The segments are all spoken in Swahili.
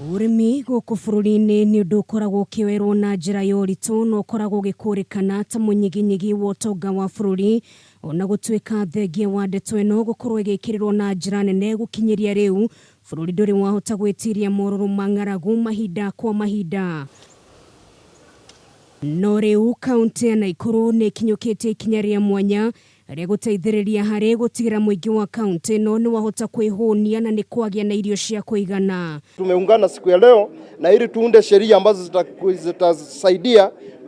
Urimi guku bururi-ini ni undu ukoragwo ukiwerwo na njira ya uritu no ukoragwo ugikũrĩkana ta mũnyiginyigi wa ũtonga wa bururi, ona gũtuĩka thengia wa ndeto ĩno gũkorwo ĩgĩkĩrĩrwo na njĩra nene gukinyiria rĩu bururi ndũrĩ wahota gwĩtiria morũrũ ma ng'aragu mahinda kwa mahinda. No rĩu kaunti ya Naikuru nĩ ikinyũkĩtie ikinya rĩa mwanya rĩa gũteithĩrĩria harĩ gũtigĩra mũingĩ wa kaunti ĩno nĩ wahota kwĩhũnia na nĩ kwagĩa na irio cia kũigana. Tumeungana siku ya leo na ili tuunde sheria ambazo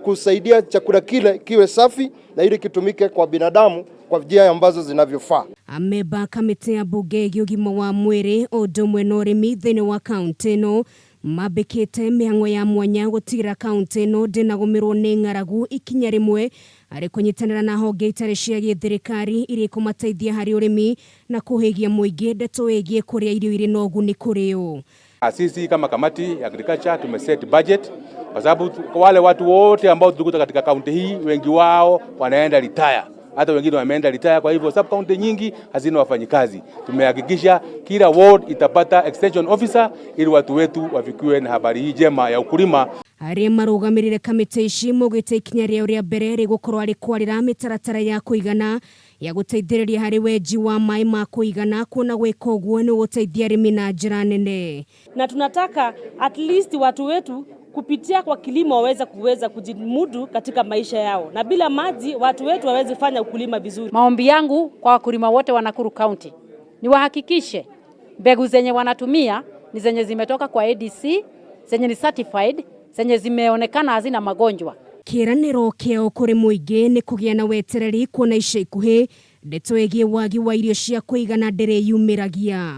kusaidia chakula kile kiwe safi na ili kitumike kwa binadamu kwa njia ambazo zinavyofaa. Amemba kamiti ya mbunge Ugima wa Mwiri ũndũmwe na Urimi thĩinĩ wa kaunti ĩno mambĩkĩte mĩhang'o ya mwanya gũtigĩra kaunti ĩno ndĩnagũmĩrwo nĩ ng'aragu ikinya rĩmwe harĩ kunyitanira na honge itari cia githirikari ili kũmateithia harĩ urimi na kũhĩgia mũingĩ ndeto ĩgiĩ kũrĩa irio irĩ na ũguni kũrĩ o. Sisi kama kamati ya agriculture tumeset budget kwa sababu wale watu wote ambao tulikuta katika kaunti hii wengi wao wanaenda retire. Hata wengine wameenda retire, kwa hivyo sub county nyingi hazina wafanyikazi. Tumehakikisha kila ward itapata extension officer ili watu wetu wafikiwe na habari hii njema ya ukulima. Arĩa marũgamĩrĩre kamĩtĩ ici maugite ikinya rĩao rĩa mbere rĩgũkorwo arĩ kwarĩra mĩtaratara ya kũigana ya gũteithĩrĩria harĩ wenji wa maĩ ma kũigana, kuona gwĩka ũguo nĩ gũteithia arĩmi na njĩra nene. Na tunataka at least watu wetu kupitia kwa kilimo waweza kujimudu katika maisha yao, na bila maji watu wetu waweze fanya ukulima vizuri. Maombi yangu kwa wakulima wote wa Nakuru County ni wahakikishe mbegu zenye wanatumia ni zenye zimetoka kwa ADC, zenye ni certified, zenye zimeonekana hazina magonjwa. Kĩranĩro kĩao kũrĩ mũingĩ nĩ kũgĩa na wetereri kuona ica ikuhĩ ndeto ĩgiĩ wagi wa irio cia kũigana ndĩrĩyumĩragia.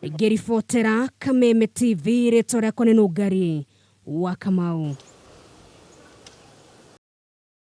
Ngĩribotera Kameme TV, rĩtwa rĩakwa nĩ Nungari wa Kamau.